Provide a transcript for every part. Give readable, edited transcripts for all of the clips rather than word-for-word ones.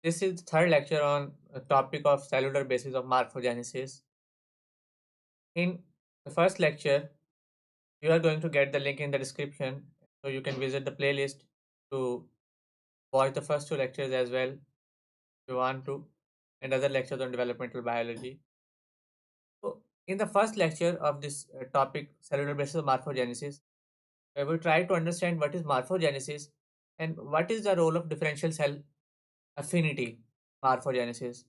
This is the third lecture on a topic of cellular basis of morphogenesis. In the first lecture, you are going to get the link in the description, so you can visit the playlist to watch the first two lectures as well if you want to, and other lectures on developmental biology. So, in the first lecture of this topic, cellular basis of morphogenesis, we will try to understand what is morphogenesis and what is the role of differential cell affinity morphogenesis.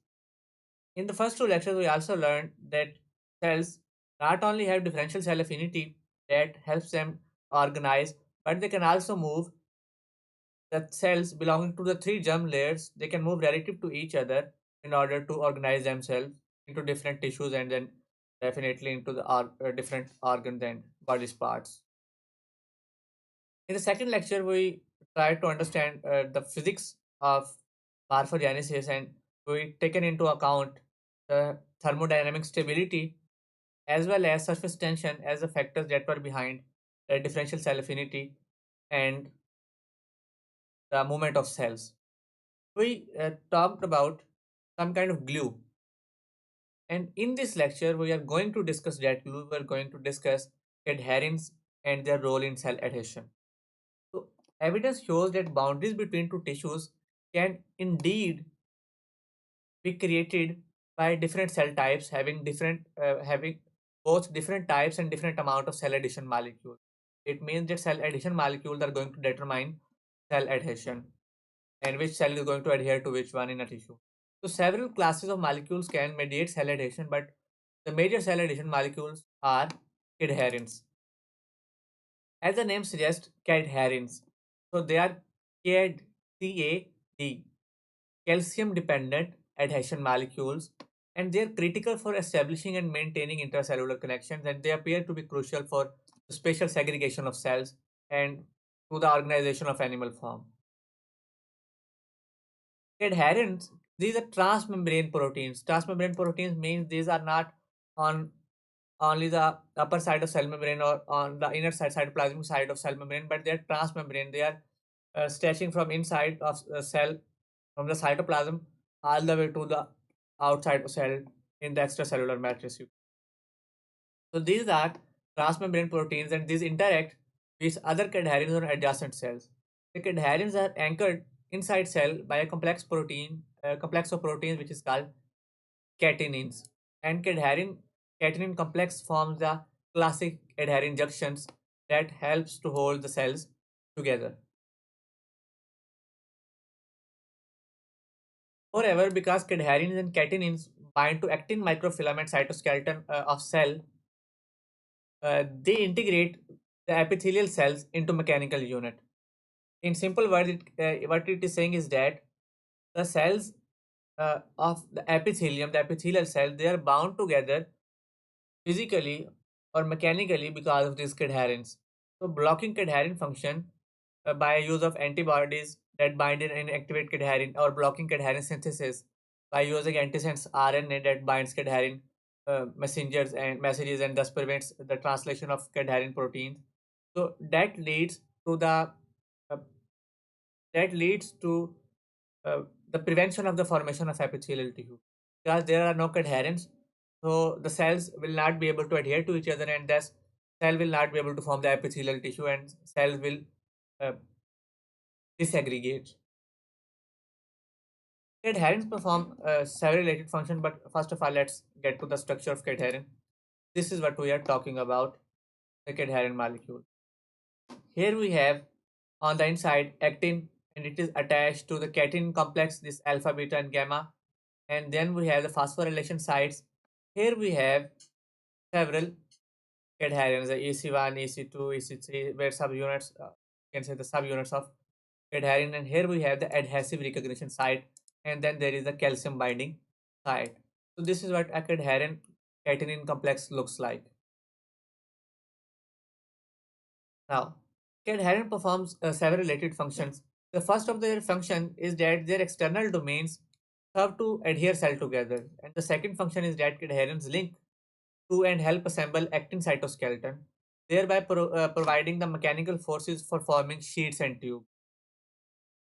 In the first two lectures, we also learned that cells not only have differential cell affinity that helps them organize, but they can also move. The cells belonging to the three germ layers, they can move relative to each other in order to organize themselves into different tissues and then definitely into the different organs and body parts. In the second lecture, we try to understand the physics of morphogenesis, and we taken into account the thermodynamic stability as well as surface tension as the factors that were behind the differential cell affinity and the movement of cells. We talked about some kind of glue, and in this lecture, we are going to discuss that glue. We are going to discuss adherins and their role in cell adhesion. So, evidence shows that boundaries between two tissues can indeed be created by different cell types having both different types and different amount of cell adhesion molecules. It means that cell adhesion molecules are going to determine cell adhesion and which cell is going to adhere to which one in a tissue. So several classes of molecules can mediate cell adhesion, but the major cell adhesion molecules are cadherins. As the name suggests, cadherins. So they are CAD, calcium dependent adhesion molecules, and they are critical for establishing and maintaining intracellular connections, and they appear to be crucial for the spatial segregation of cells and to the organization of animal form. Adherents, these are transmembrane proteins. Transmembrane proteins means these are not on only the upper side of cell membrane or on the inner side cytoplasmic side of cell membrane, but they are transmembrane. They are stretching from inside of cell, from the cytoplasm all the way to the outside of cell in the extracellular matrix. So these are transmembrane proteins, and these interact with other cadherins on adjacent cells. The cadherins are anchored inside cell by a complex of proteins which is called catenins. And catenin complex forms the classic adherin junctions that helps to hold the cells together. Moreover, because cadherins and catenins bind to actin microfilament cytoskeleton of cell, they integrate the epithelial cells into mechanical unit. In simple words, what it is saying is that the cells of the epithelium, the epithelial cell, they are bound together physically or mechanically because of these cadherins. So blocking cadherin function by use of antibodies that bind and activate cadherin, or blocking cadherin synthesis by using antisense RNA that binds cadherin messengers and messages and thus prevents the translation of cadherin proteins. So uh, that leads to the prevention of the formation of epithelial tissue, because there are no cadherins, so the cells will not be able to adhere to each other, and thus cell will not be able to form the epithelial tissue, and cells will uh, disaggregate. Cadherins perform several related functions, but first of all, let's get to the structure of cadherin. This is what we are talking about, the cadherin molecule. Here we have on the inside actin, and it is attached to the catenin complex, this alpha, beta, and gamma. And then we have the phosphorylation sites. Here we have several cadherins, the EC1, EC2, EC3, where subunits, you can say the subunits of cadherin. And here we have the adhesive recognition site, and then there is the calcium binding site. So this is what a cadherin catenin complex looks like. Now, Cadherin performs several related functions. The first of their function is that their external domains serve to adhere cell together, and the second function is that cadherins link to and help assemble actin cytoskeleton, thereby providing the mechanical forces for forming sheets and tubes.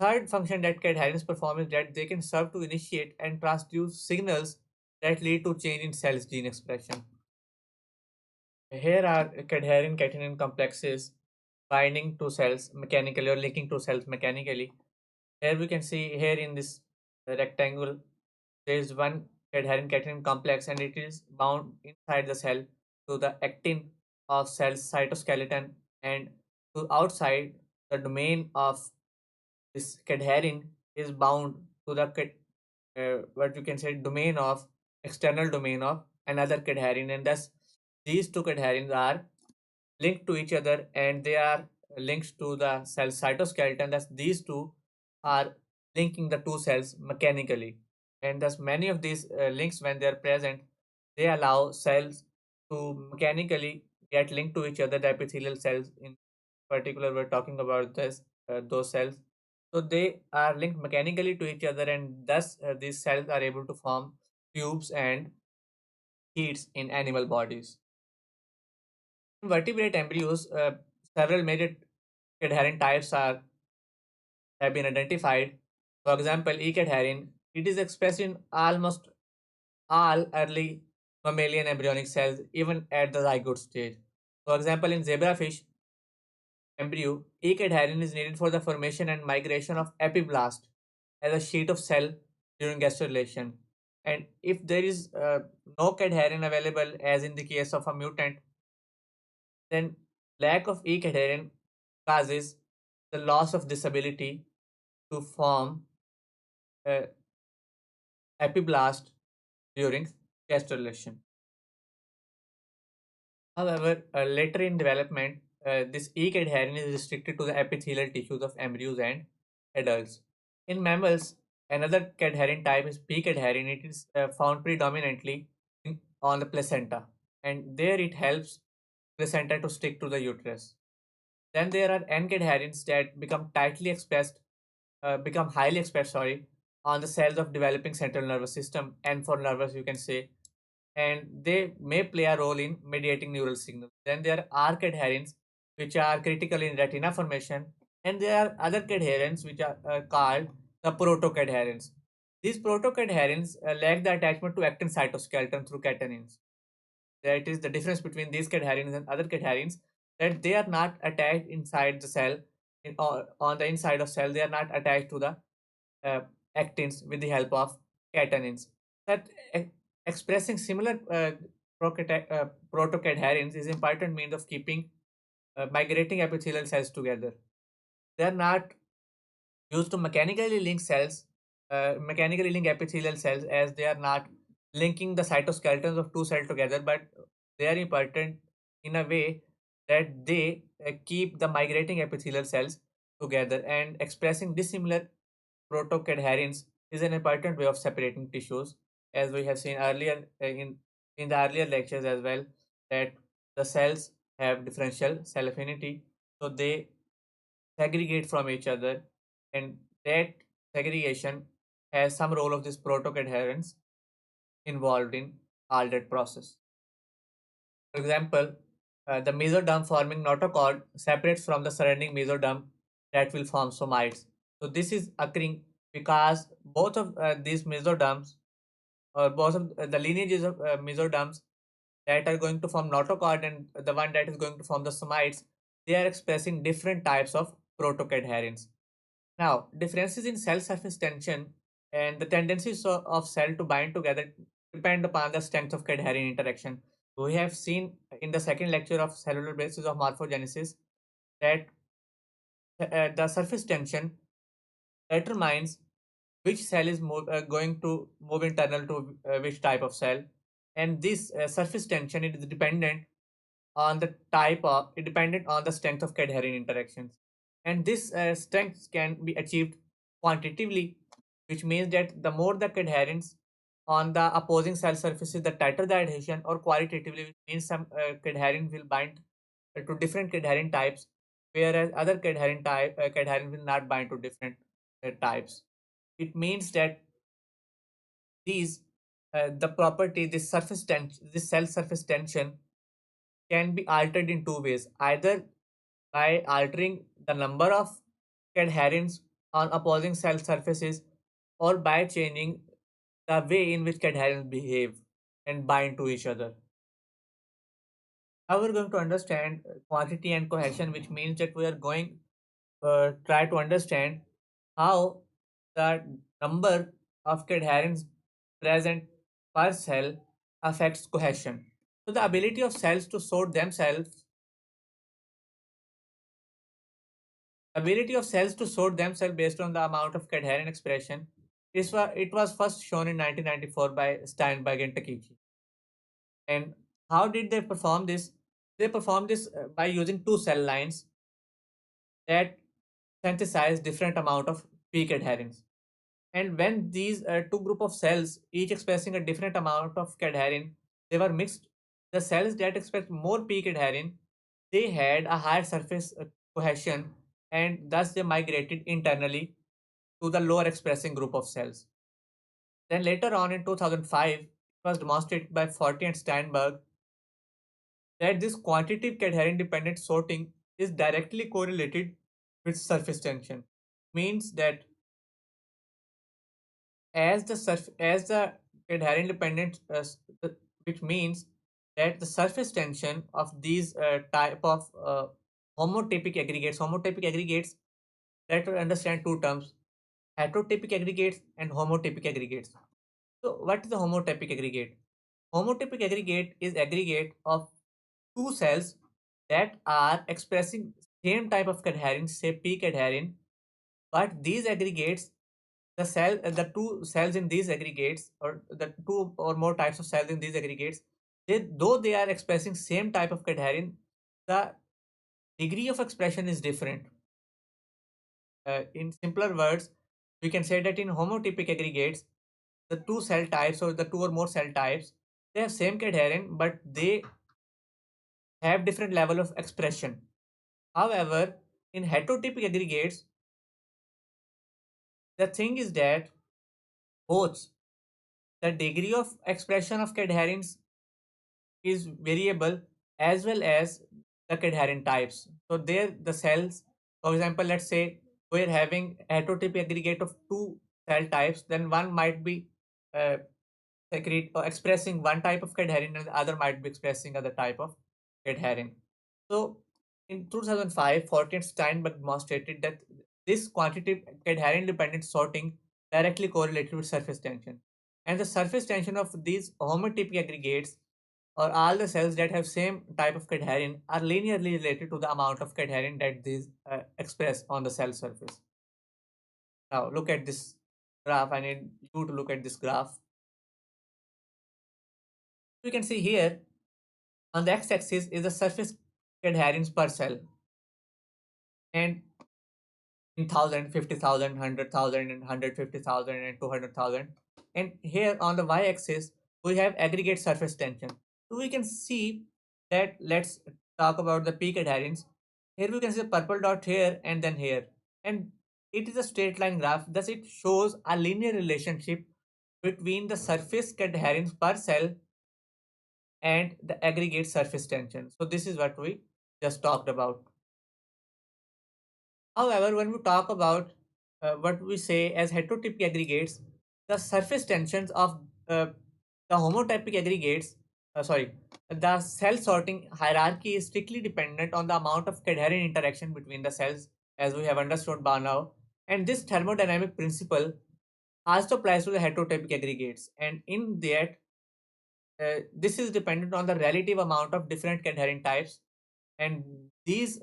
Third function that cadherins perform is that they can serve to initiate and transduce signals that lead to change in cells gene expression. Here are cadherin catenin complexes binding to cells mechanically or linking to cells mechanically. Here we can see here in this rectangle there is one cadherin catenin complex and it is bound inside the cell to the actin of cell's cytoskeleton, and to outside the domain of this cadherin is bound to the what you can say domain of external domain of another cadherin, and thus these two cadherins are linked to each other and they are linked to the cell cytoskeleton. Thus these two are linking the two cells mechanically, and thus many of these links, when they are present, they allow cells to mechanically get linked to each other. The epithelial cells in particular, we're talking about this those cells, so they are linked mechanically to each other, and thus these cells are able to form tubes and sheets in animal bodies. In vertebrate embryos, several major cadherin types have been identified. For example, E. cadherin, it is expressed in almost all early mammalian embryonic cells, even at the zygote stage. For example, in zebrafish embryo, E. cadherin is needed for the formation and migration of epiblast as a sheet of cell during gastrulation. And if there is no cadherin available, as in the case of a mutant, then lack of E. cadherin causes the loss of this ability to form uh, epiblast during gastrulation. However, later in development, this E. cadherin is restricted to the epithelial tissues of embryos and adults. In mammals, another cadherin type is P. cadherin. It is found predominantly on the placenta, and there it helps placenta to stick to the uterus. Then there are N. cadherins that become highly expressed, sorry, on the cells of developing central nervous system, and for nervous you can say, and they may play a role in mediating neural signals. Then there are cadherins, which are critical in retina formation, and there are other cadherins which are called the protocadherins. These protocadherins lack the attachment to actin cytoskeleton through catenins. That is the difference between these cadherins and other cadherins, that they are not attached inside the cell, or on the inside of cell they are not attached to the uh, actins with the help of catenins. That expressing similar protocadherins is important means of keeping migrating epithelial cells together. They are not used to mechanically link epithelial cells, as they are not linking the cytoskeletons of two cells together, but they are important in a way that they keep the migrating epithelial cells together, and expressing dissimilar protocadherins is an important way of separating tissues, as we have seen earlier in the earlier lectures as well, that the cells have differential cell affinity, so they segregate from each other, and that segregation has some role of this protocadherins involved in all that process. For example, the mesoderm forming notochord separates from the surrounding mesoderm that will form somites. So this is occurring because both of these mesoderms, or both of the lineages of mesoderms that are going to form notochord and the one that is going to form the somites, they are expressing different types of protocadherins. Now, differences in cell surface tension and the tendencies of cell to bind together depend upon the strength of cadherin interaction. We have seen in the second lecture of cellular basis of morphogenesis that the surface tension determines which cell is going to move internal to which type of cell, and this surface tension it is dependent on the type of it dependent on the strength of cadherin interactions, and this strength can be achieved quantitatively, which means that the more the cadherins on the opposing cell surfaces, the tighter the adhesion, or qualitatively, which means some cadherin will bind to different cadherin types, whereas other cadherin will not bind to different types. It means that these the property this cell surface tension can be altered in two ways, either by altering the number of cadherins on opposing cell surfaces or by changing the way in which cadherins behave and bind to each other. Now we're going to understand quantity and cohesion, which means that we are going try to understand how the number of cadherins present per cell affects cohesion. So the ability of cells to sort themselves, based on the amount of cadherin expression it was first shown in 1994 by Steinberg and Takichi. And how did they perform this? They performed this by using two cell lines that synthesize different amount of peak adherins. And when these two group of cells, each expressing a different amount of cadherin, they were mixed. The cells that express more peak adherin, they had a higher surface cohesion, and thus they migrated internally to the lower expressing group of cells. Then later on in 2005, it was demonstrated by Forte and Steinberg that this quantitative cadherin dependent sorting is directly correlated with surface tension. Means that as the cadherin dependent which means that the surface tension of these type of homotypic aggregates, let us understand two terms: heterotypic aggregates and homotypic aggregates. So what is the homotypic aggregate? Homotypic aggregate is aggregate of two cells that are expressing same type of cadherin, say peak cadherin, but these aggregates, the two cells in these aggregates, or the two or more types of cells in these aggregates, though they are expressing same type of cadherin, the degree of expression is different. In simpler words, we can say that in homotypic aggregates, the two cell types or the two or more cell types, they have same cadherin, but they have different level of expression. However, in heterotypic aggregates, the thing is that both the degree of expression of cadherins is variable, as well as the cadherin types. So there the cells, for example, let's say we're having heterotypic aggregate of two cell types, then one might be uh, secrete or expressing one type of cadherin and the other might be expressing other type of cadherin. So in 2005, Fortin Steinberg demonstrated that this quantitative cadherin dependent sorting directly correlated with surface tension. And the surface tension of these homotypic aggregates, or all the cells that have same type of cadherin, are linearly related to the amount of cadherin that these express on the cell surface. Now look at this graph. I need you to look at this graph. We can see here on the x-axis is the surface cadherins per cell, and in 1000, 50,000, 100,000, and 150,000 and 200,000. And here on the y-axis, we have aggregate surface tension. So we can see that, let's talk about the peak adherence. Here we can see a purple dot here and then here. And it is a straight line graph, thus it shows a linear relationship between the surface adherence per cell and the aggregate surface tension. So this is what we just talked about. However, when we talk about what we say as heterotypic aggregates, the surface tensions of the homotypic aggregates, the cell sorting hierarchy is strictly dependent on the amount of cadherin interaction between the cells, as we have understood by now. And this thermodynamic principle also applies to the heterotypic aggregates. And in that, this is dependent on the relative amount of different cadherin types. And these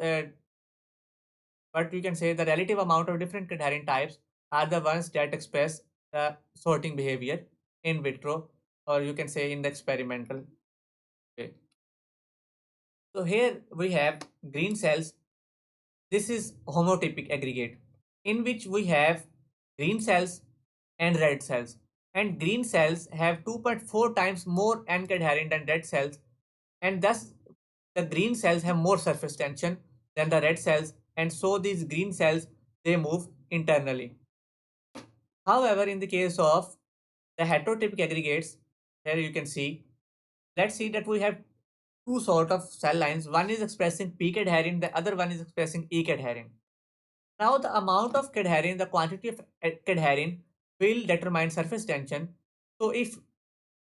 but we can say the relative amount of different cadherin types are the ones that express the sorting behavior in vitro, or you can say in the experimental way. So here we have green cells. This is homotypic aggregate in which we have green cells and red cells. And green cells have 2.4 times more N-cadherin than red cells, and thus the green cells have more surface tension than the red cells, and so these green cells, they move internally. However, in the case of the heterotypic aggregates, here you can see, let's see that we have two sort of cell lines. One is expressing peak adherin, the other one is expressing E adherin. Now the amount of cadherin, the quantity of cadherin will determine surface tension. So if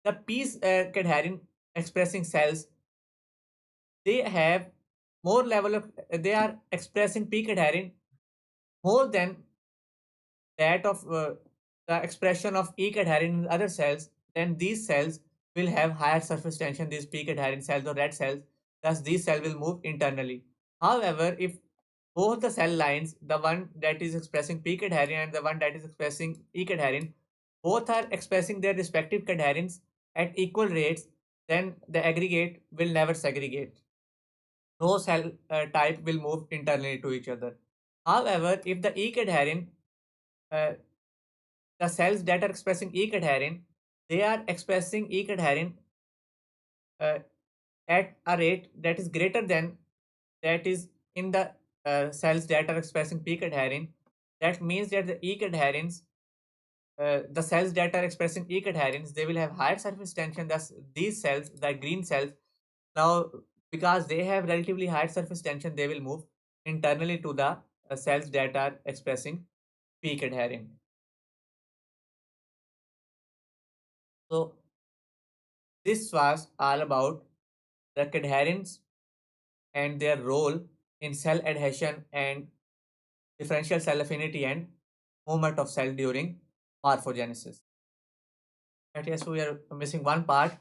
the P's cadherin expressing cells, they have more level of, they are expressing P cadherin more than that of the expression of E cadherin in other cells, then these cells will have higher surface tension, these P cadherin cells or red cells, thus these cells will move internally. However, if both the cell lines, the one that is expressing P cadherin and the one that is expressing E cadherin, both are expressing their respective cadherins at equal rates, then the aggregate will never segregate. No cell type will move internally to each other. However, if the E cadherin, uh, the cells that are expressing E cadherin, they are expressing E cadherin uh, at a rate that is greater than that is in the cells that are expressing P cadherin. That means that the E cadherins, the cells that are expressing E cadherins, they will have higher surface tension. Thus, these cells, the green cells, now because they have relatively higher surface tension, they will move internally to the cells that are expressing P cadherin. So this was all about the cadherins and their role in cell adhesion and differential cell affinity and movement of cell during morphogenesis. But yes, we are missing one part.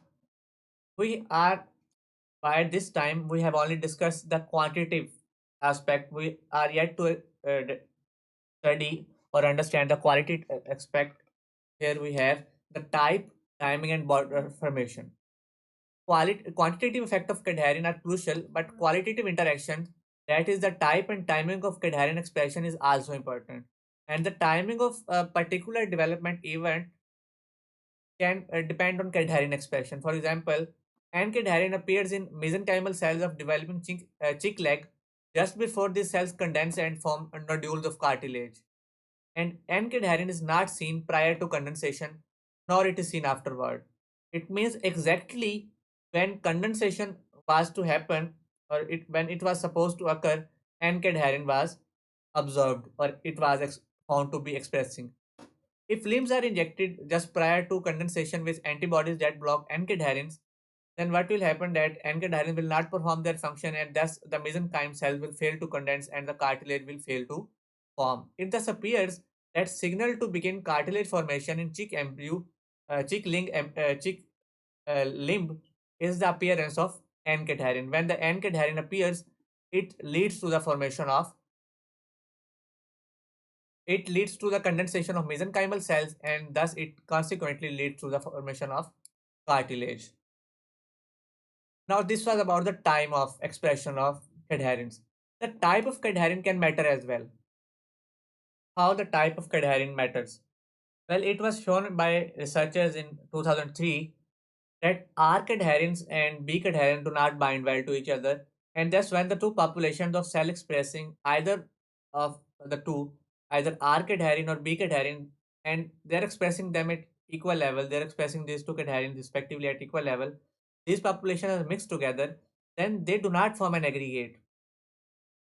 We are by this time we have only discussed the quantitative aspect. We are yet to study or understand the qualitative aspect. Here we have the type, timing, and border formation. Quantitative effect of cadherin are crucial, but qualitative interaction, that is the type and timing of cadherin expression, is also important. And the timing of a particular development event can depend on cadherin expression. For example, N-cadherin appears in mesenchymal cells of developing chick leg just before these cells condense and form nodules of cartilage. And N-cadherin is not seen prior to condensation, nor it is seen afterward. It means exactly when condensation was to happen, or when it was supposed to occur, N-cadherin was observed, or it was found to be expressing. If limbs are injected just prior to condensation with antibodies that block N-cadherins, then what will happen that N-cadherin will not perform their function, and thus the mesenchyme cells will fail to condense and the cartilage will fail to form. It thus appears that signal to begin cartilage formation in chick embryo, chick limb is the appearance of N-cadherin. When the N-cadherin appears, it leads to the formation of it leads to the condensation of mesenchymal cells, and thus it consequently leads to the formation of cartilage. Now, this was about the time of expression of cadherins. The type of cadherin can matter as well. How the type of cadherin matters? Well, it was shown by researchers in 2003 that R cadherins and B cadherin do not bind well to each other, and thus when the two populations of cell expressing either of the two, either R cadherin or B cadherin, and they're expressing them at equal level, they're expressing these two cadherins respectively at equal level, these populations are mixed together, then they do not form an aggregate.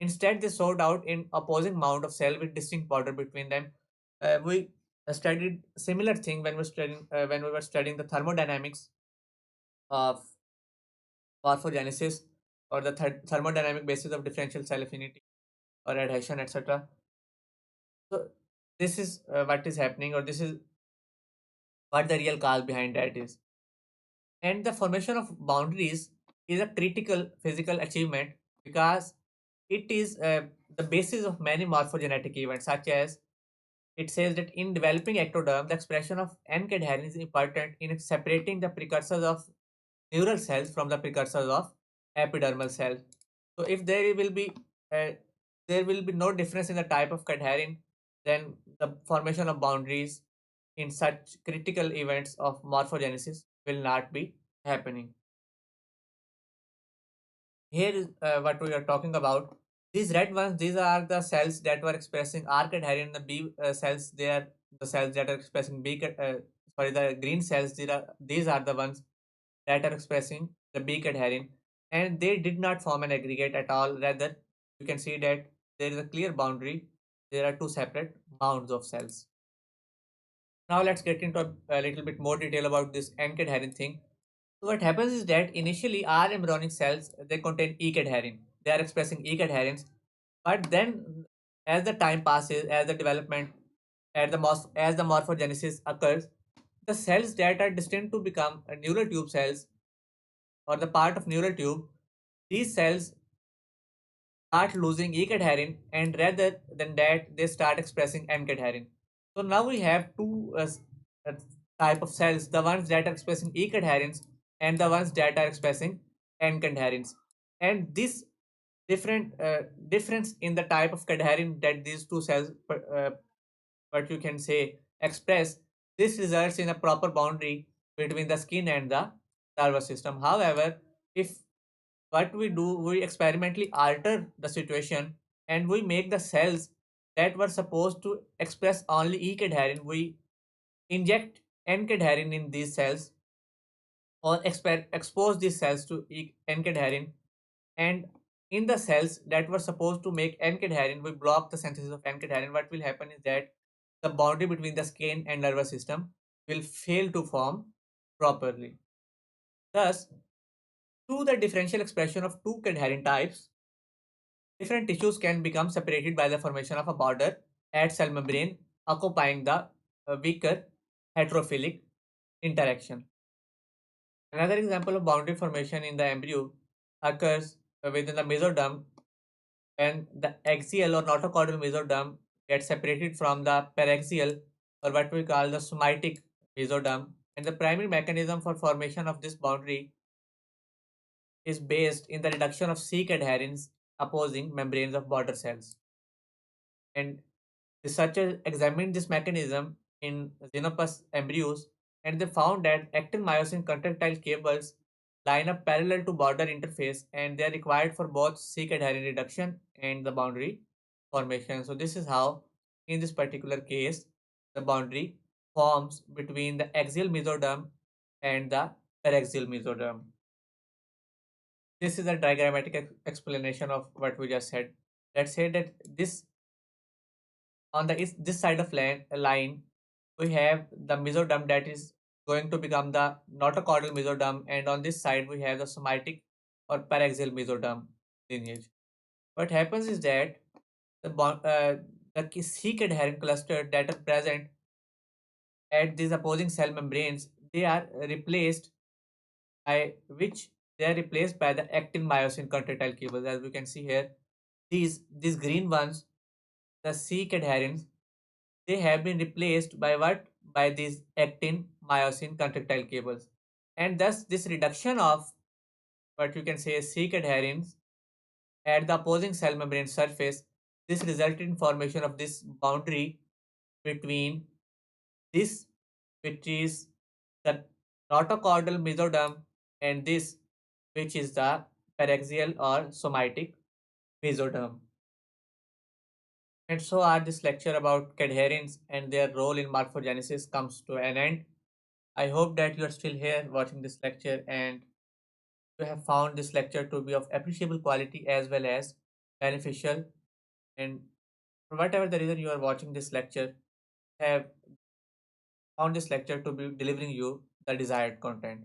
Instead, they sort out in opposing mount of cell with distinct border between them. We studied similar thing when we were studying the thermodynamics of morphogenesis, or the thermodynamic basis of differential cell affinity or adhesion, etc. So this is what is happening, or this is what the real cause behind that is. And the formation of boundaries is a critical physical achievement because it is the basis of many morphogenetic events, such as it says that in developing ectoderm, the expression of N-cadherin is important in separating the precursors of neural cells from the precursors of epidermal cells. So if uh, there will be no difference in the type of cadherin, then the formation of boundaries in such critical events of morphogenesis will not be happening. Here is what we are talking about. These red ones, these are the cells that were expressing R cadherin. The B cells, they are the cells that are expressing sorry, the green cells, these are the ones that are expressing the B cadherin, and they did not form an aggregate at all. Rather, you can see that there is a clear boundary there are two separate mounds of cells. Now let's get into a little bit more detail about this encadherin thing. So what happens is that initially our embryonic cells they contain ecadherin. They are expressing ecadherins, but then as the time passes, as the development, as the morphogenesis occurs, the cells that are destined to become neural tube cells or the part of neural tube, these cells start losing ecadherin, and rather than that, they start expressing encadherin. So now we have two uh, type of cells: the ones that are expressing ecadherins and the ones that are expressing encadherins. And this difference in the type of cadherin that these two cells, what you can say, express, this results in a proper boundary between the skin and the nervous system. However, if what we do, we experimentally alter the situation and we make the cells that were supposed to express only E cadherin, we inject N cadherin in these cells or expose these cells to N cadherin, and in the cells that were supposed to make N cadherin, we block the synthesis of N cadherin. What will happen is that the boundary between the skin and nervous system will fail to form properly. Thus, through the differential expression of two cadherin types, different tissues can become separated by the formation of a border at cell membrane occupying the weaker heterophilic interaction. Another example of boundary formation in the embryo occurs within the mesoderm when the axial or notochordal mesoderm gets separated from the paraxial or what we call the somatic mesoderm, and the primary mechanism for formation of this boundary is based in the reduction of C cadherins opposing membranes of border cells. And researchers examined this mechanism in xenopus embryos, and they found that actin myosin contractile cables line up parallel to border interface, and they are required for both C cadherin reduction and the boundary formation. So this is how, in this particular case, the boundary forms between the axial mesoderm and the paraxial mesoderm. This is a diagrammatic explanation of what we just said. Let's say that on the this side of line we have the mesoderm that is going to become the notochordal mesoderm, and on this side we have the somatic or paraxial mesoderm lineage. What happens is that the C cadherin cluster that are present at these opposing cell membranes, they are replaced by which they are replaced by the actin myosin contractile cables. As we can see here, these green ones, the C cadherins, they have been replaced by what? By these actin myosin contractile cables. And thus this reduction of what you can say C cadherins at the opposing cell membrane surface, this resulted in formation of this boundary between this, which is the notochordal mesoderm, and this, which is the paraxial or somatic mesoderm. And so our this lecture about cadherins and their role in morphogenesis comes to an end. I hope that you are still here watching this lecture and you have found this lecture to be of appreciable quality as well as beneficial. And for whatever the reason you are watching this lecture, have found this lecture to be delivering you the desired content.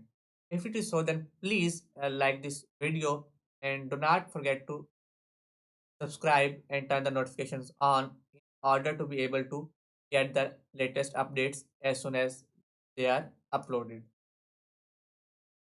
If it is so, then please like this video and do not forget to subscribe and turn the notifications on in order to be able to get the latest updates as soon as they are uploaded.